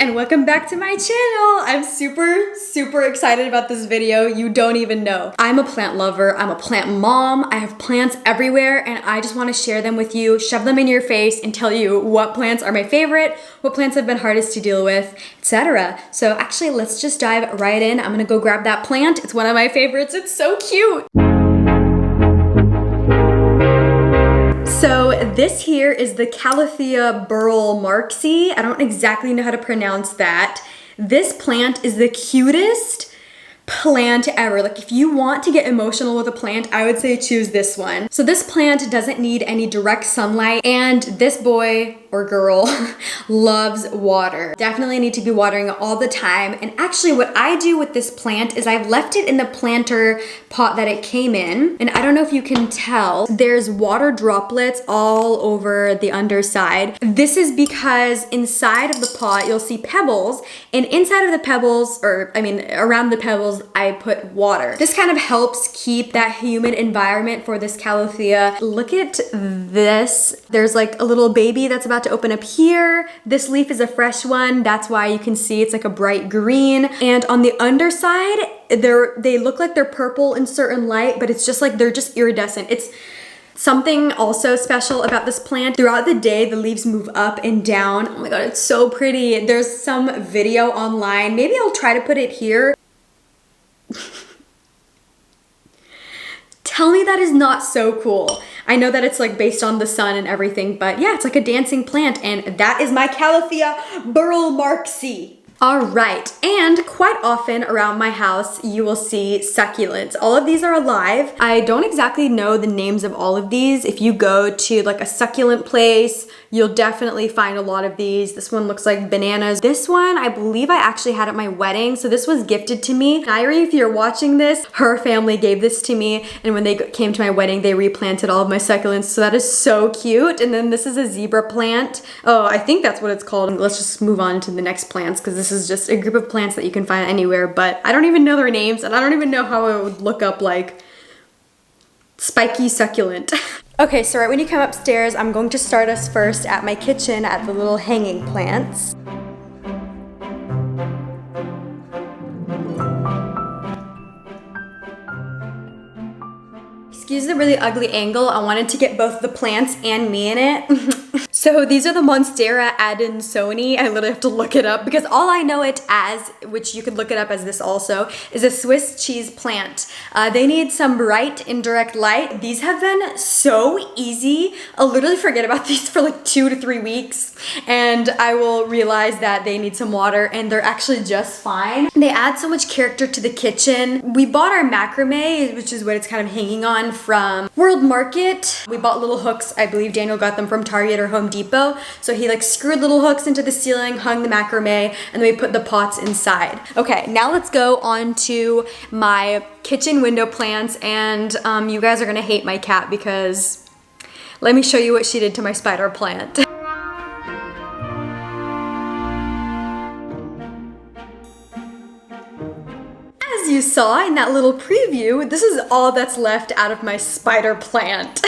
and welcome back to my channel. I'm super excited about this video. You don't even know. I'm a plant lover. I'm a plant mom. I have plants everywhere and I just want to share them with you, shove them in your face and tell you what plants are my favorite, what plants have been hardest to deal with, etc. So actually, let's just dive right in. I'm gonna go grab that plant. It's one of my favorites. It's so cute. So this here is the Calathea burle-marxii. I don't exactly know how to pronounce that. This plant is the cutest plant ever. Like if you want to get emotional with a plant, I would say choose this one. So this plant doesn't need any direct sunlight and this boy or girl loves water. Definitely need to be watering it all the time. And actually what I do with this plant is I've left it in the planter pot that it came in. And I don't know if you can tell, there's water droplets all over the underside. This is because inside of the pot, you'll see pebbles, and inside of the pebbles, around the pebbles, I put water. This kind of helps keep that humid environment for this Calathea. Look at this. There's like a little baby that's about to open up here. This leaf is a fresh one. That's why you can see it's like a bright green. And on the underside, they look like they're purple in certain light, but it's just like they're just iridescent. It's something also special about this plant. Throughout the day, the leaves move up and down. Oh my God, it's so pretty. There's some video online. Maybe I'll try to put it here. Tell me that is not so cool. I know that it's like based on the sun and everything, but yeah, it's like a dancing plant, and that is my Calathea burle-marxii. All right, and quite often around my house, you will see succulents. All of these are alive. I don't exactly know the names of all of these. If you go to like a succulent place, you'll definitely find a lot of these. This one looks like bananas. This one, I believe I actually had at my wedding. So this was gifted to me. Nairi, if you're watching this, her family gave this to me. And when they came to my wedding, they replanted all of my succulents. So that is so cute. And then this is a zebra plant. Oh, I think that's what it's called. Let's just move on to the next plants because this is just a group of plants that you can find anywhere. But I don't even know their names and I don't even know how I would look up like spiky succulent. Okay, so right when you come upstairs, I'm going to start us first at my kitchen at the little hanging plants. Excuse the really ugly angle. I wanted to get both the plants and me in it. So these are the Monstera adansonii. I literally have to look it up because all I know it as, which you could look it up as this also, is a Swiss cheese plant. They need some bright indirect light. These have been so easy. I'll literally forget about these for like 2 to 3 weeks and I will realize that they need some water and they're actually just fine. They add so much character to the kitchen. We bought our macrame, which is what it's kind of hanging on, from World Market. We bought little hooks. I believe Daniel got them from Target or Home Depot. So he like screwed little hooks into the ceiling, hung the macrame, and then we put the pots inside. Okay, now let's go on to my kitchen window plants, and you guys are gonna hate my cat because let me show you what she did to my spider plant. As you saw in that little preview, this is all that's left out of my spider plant.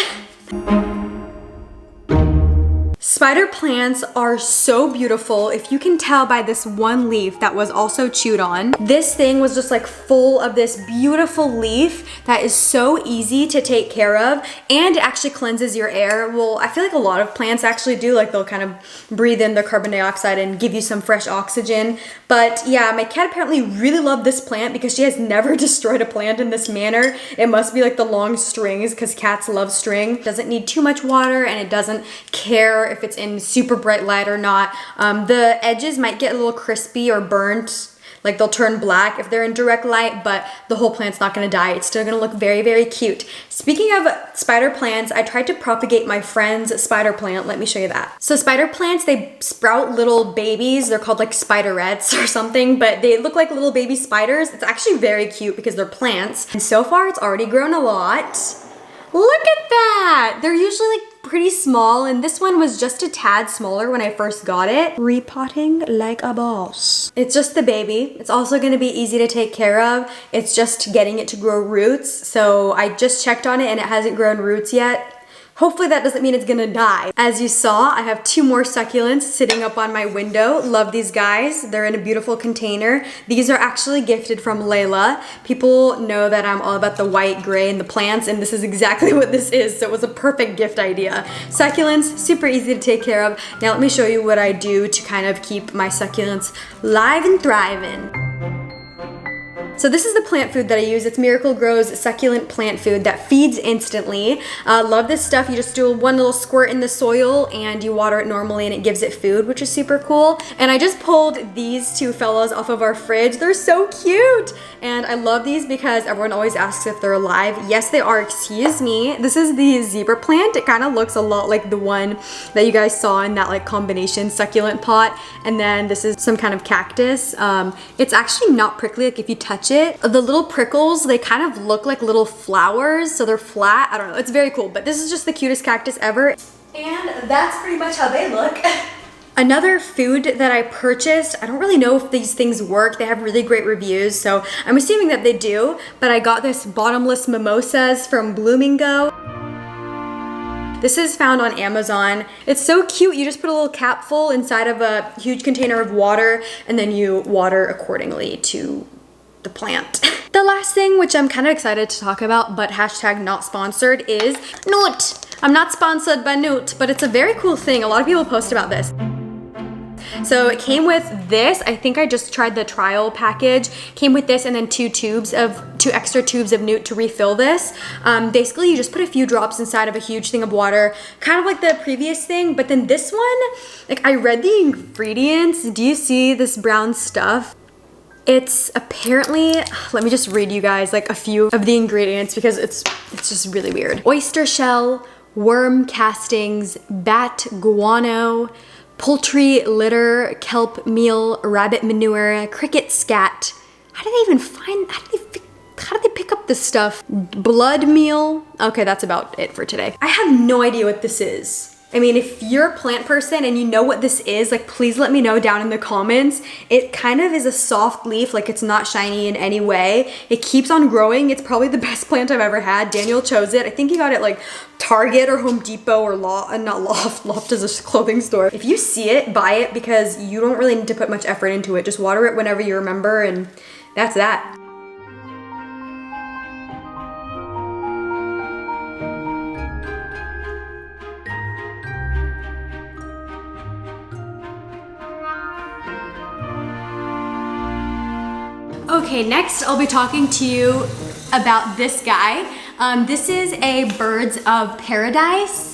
Spider plants are so beautiful. If you can tell by this one leaf that was also chewed on, this thing was just like full of this beautiful leaf that is so easy to take care of, and it actually cleanses your air. Well, I feel like a lot of plants actually do, like they'll kind of breathe in the carbon dioxide and give you some fresh oxygen. But yeah, my cat apparently really loved this plant because she has never destroyed a plant in this manner. It must be like the long strings because cats love string. It doesn't need too much water and it doesn't care if it's in super bright light or not. The edges might get a little crispy or burnt, like they'll turn black if they're in direct light, but the whole plant's not gonna die. It's still gonna look very cute. Speaking of spider plants, I tried to propagate my friend's spider plant. Let me show you that. So spider plants, they sprout little babies. They're called like spiderettes or something, but they look like little baby spiders. It's actually very cute because they're plants. And so far it's already grown a lot. Look at that! They're usually like pretty small, and this one was just a tad smaller when I first got it. Repotting like a boss. It's just the baby. It's also gonna be easy to take care of. It's just getting it to grow roots. So I just checked on it and it hasn't grown roots yet. Hopefully that doesn't mean it's gonna die. As you saw, I have 2 more succulents sitting up on my window. Love these guys. They're in a beautiful container. These are actually gifted from Layla. People know that I'm all about the white, gray, and the plants, and this is exactly what this is, so it was a perfect gift idea. Succulents, super easy to take care of. Now let me show you what I do to kind of keep my succulents live and thriving. So this is the plant food that I use. It's Miracle Grow's succulent plant food that feeds instantly. Love this stuff. You just do 1 little squirt in the soil and you water it normally and it gives it food, which is super cool. And I just pulled these 2 fellows off of our fridge. They're so cute. And I love these because everyone always asks if they're alive. Yes, they are, excuse me. This is the zebra plant. It kind of looks a lot like the one that you guys saw in that like combination succulent pot. And then this is some kind of cactus. It's actually not prickly, like if you touch it. The little prickles, they kind of look like little flowers, so they're flat. I don't know, it's very cool, but this is just the cutest cactus ever. And that's pretty much how they look. Another food that I purchased, I don't really know if these things work. They have really great reviews, so I'm assuming that they do, but I got this bottomless mimosas from Bloomingo. This is found on Amazon. It's so cute. You just put a little capful inside of a huge container of water, and then you water accordingly to the plant. The last thing, which I'm kind of excited to talk about, but hashtag not sponsored, is Newt. I'm not sponsored by Newt, but it's a very cool thing. A lot of people post about this. So it came with this. I think I just tried the trial package. Came with this and then 2 extra tubes of Newt to refill this. Basically, you just put a few drops inside of a huge thing of water, kind of like the previous thing, but then this one, like I read the ingredients. Do you see this brown stuff? It's apparently, let me just read you guys like a few of the ingredients because it's just really weird. Oyster shell, worm castings, bat guano, poultry litter, kelp meal, rabbit manure, cricket scat. How did they pick up this stuff? Blood meal. Okay, that's about it for today. I have no idea what this is. I mean, if you're a plant person and you know what this is, like please let me know down in the comments. It kind of is a soft leaf, like it's not shiny in any way. It keeps on growing. It's probably the best plant I've ever had. Daniel chose it. I think he got it like Target or Home Depot or not Loft. Loft is a clothing store. If you see it, buy it because you don't really need to put much effort into it. Just water it whenever you remember and that's that. Okay, next I'll be talking to you about this guy. This is a birds of paradise.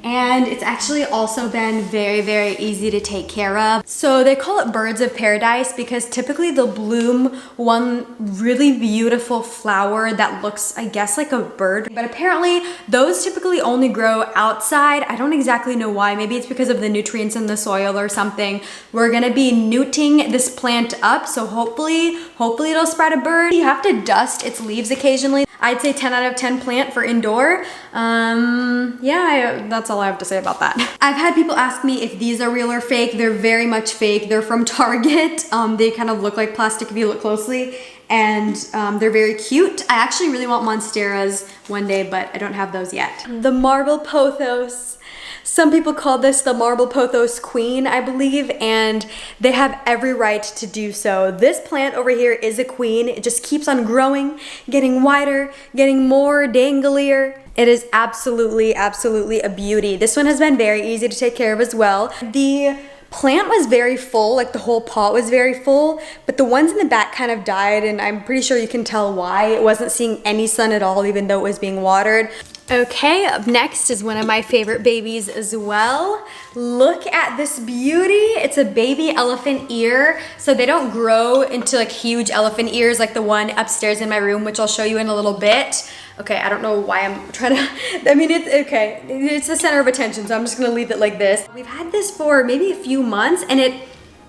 And it's actually also been very, very easy to take care of. So they call it birds of paradise because typically they'll bloom one really beautiful flower that looks, I guess, like a bird. But apparently those typically only grow outside. I don't exactly know why. Maybe it's because of the nutrients in the soil or something. We're gonna be newting this plant up. So hopefully it'll spread a bird. You have to dust its leaves occasionally. I'd say 10 out of 10 plant for indoor. Yeah, that's all I have to say about that. I've had people ask me if these are real or fake. They're very much fake. They're from Target. They kind of look like plastic if you look closely. And they're very cute. I actually really want monsteras one day, but I don't have those yet. The marble pothos. Some people call this the marble pothos queen, I believe, and they have every right to do so. This plant over here is a queen. It just keeps on growing, getting wider, getting more danglier. It is absolutely, absolutely a beauty. This one has been very easy to take care of as well. The plant was very full, like the whole pot was very full, but the ones in the back kind of died, and I'm pretty sure you can tell why. It wasn't seeing any sun at all, even though it was being watered. Okay, up next is one of my favorite babies as well. Look at this beauty. It's a baby elephant ear. So they don't grow into like huge elephant ears like the one upstairs in my room, which I'll show you in a little bit. Okay, I don't know why I'm trying to, I mean, it's okay. It's the center of attention, so I'm just gonna leave it like this. We've had this for maybe a few months and it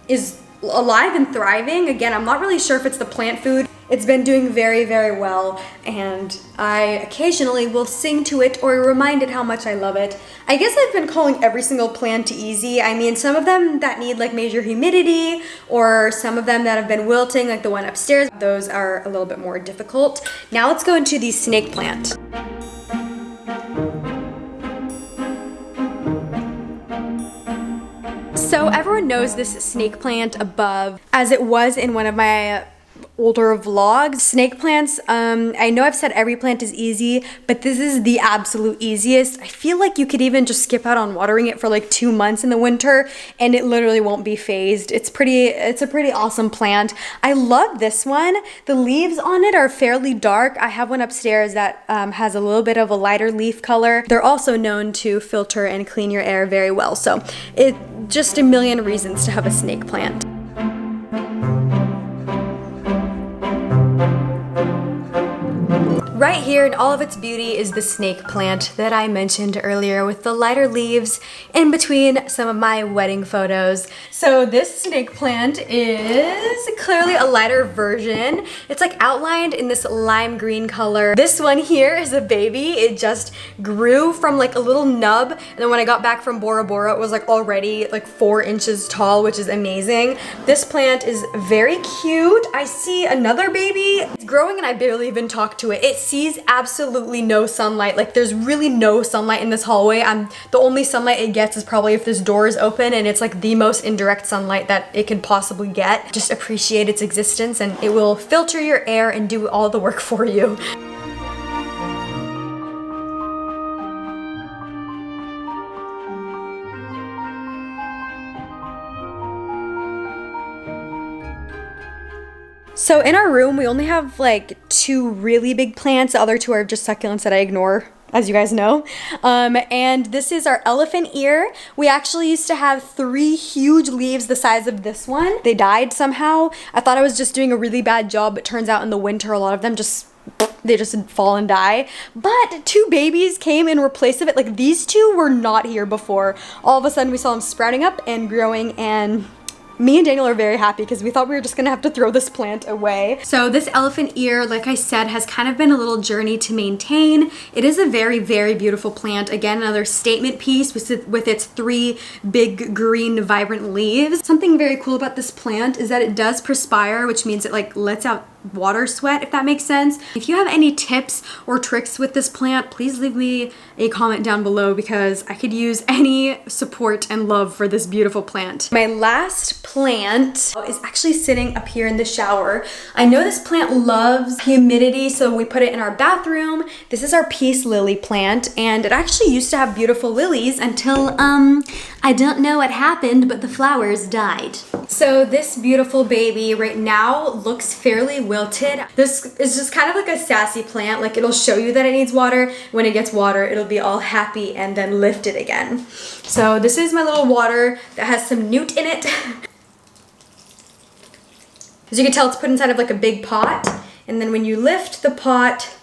is alive and thriving. Again, I'm not really sure if it's the plant food. It's been doing very, very well, and I occasionally will sing to it or remind it how much I love it. I guess I've been calling every single plant easy. I mean, some of them that need like major humidity, or some of them that have been wilting, like the one upstairs, those are a little bit more difficult. Now let's go into the snake plant. So everyone knows this snake plant above, as it was in one of my older vlogs. Snake plants, I know I've said every plant is easy, but this is the absolute easiest. I feel like you could even just skip out on watering it for like 2 months in the winter and it literally won't be phased. It's a pretty awesome plant. I love this one. The leaves on it are fairly dark. I have one upstairs that has a little bit of a lighter leaf color. They're also known to filter and clean your air very well. So it just a million reasons to have a snake plant. Right here in all of its beauty is the snake plant that I mentioned earlier with the lighter leaves in between some of my wedding photos. So this snake plant is clearly a lighter version. It's like outlined in this lime green color. This one here is a baby. It just grew from like a little nub, and then when I got back from Bora Bora it was like already like 4 inches tall, which is amazing. This plant is very cute. I see another baby. It's growing and I barely even talk to it. It sees absolutely no sunlight. Like there's really no sunlight in this hallway. The only sunlight it gets is probably if this door is open, and it's like the most indirect sunlight that it could possibly get. Just appreciate its existence and it will filter your air and do all the work for you. So in our room, we only have like 2 really big plants. The other 2 are just succulents that I ignore, as you guys know. And this is our elephant ear. We actually used to have 3 huge leaves the size of this one. They died somehow. I thought I was just doing a really bad job, but turns out in the winter, a lot of them just fall and die. But 2 babies came in replace of it. Like these 2 were not here before. All of a sudden we saw them sprouting up and growing, and me and Daniel are very happy because we thought we were just gonna have to throw this plant away. So this elephant ear, like I said, has kind of been a little journey to maintain. It is a very, very beautiful plant. Again, another statement piece with its 3 big green vibrant leaves. Something very cool about this plant is that it does perspire, which means it like lets out water sweat, if that makes sense. If you have any tips or tricks with this plant, please leave me a comment down below because I could use any support and love for this beautiful plant. My last plant is actually sitting up here in the shower. I know this plant loves humidity, so we put it in our bathroom. This is our peace lily plant, and it actually used to have beautiful lilies until I don't know what happened, but the flowers died. So this beautiful baby right now looks fairly wilted. This is just kind of like a sassy plant. Like it'll show you that it needs water. When it gets water, it'll be all happy and then lift it again. So this is my little water that has some newt in it. As you can tell, it's put inside of like a big pot. And then when you lift the pot,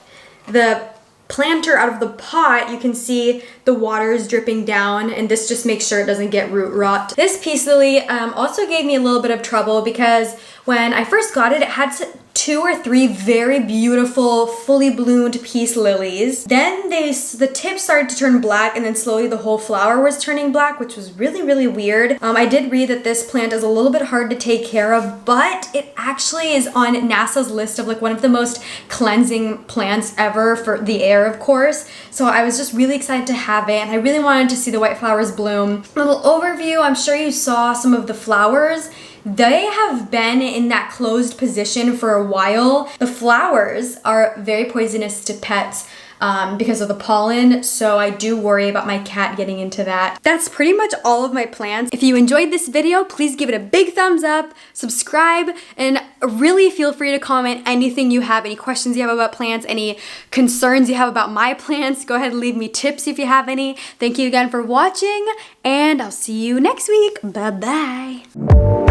the planter out of the pot, you can see the water is dripping down, and this just makes sure it doesn't get root rot. This peace lily also gave me a little bit of trouble because when I first got it, it had 2 or 3 very beautiful, fully bloomed peace lilies. Then the tips started to turn black, and then slowly the whole flower was turning black, which was really, really weird. I did read that this plant is a little bit hard to take care of, but it actually is on NASA's list of like one of the most cleansing plants ever for the air, of course. So I was just really excited to have it, and I really wanted to see the white flowers bloom. A little overview, I'm sure you saw some of the flowers. They have been in that closed position for a while. The flowers are very poisonous to pets because of the pollen, so I do worry about my cat getting into that. That's pretty much all of my plants. If you enjoyed this video, please give it a big thumbs up, subscribe, and really feel free to comment anything you have, any questions you have about plants, any concerns you have about my plants. Go ahead and leave me tips if you have any. Thank you again for watching, and I'll see you next week. Bye-bye.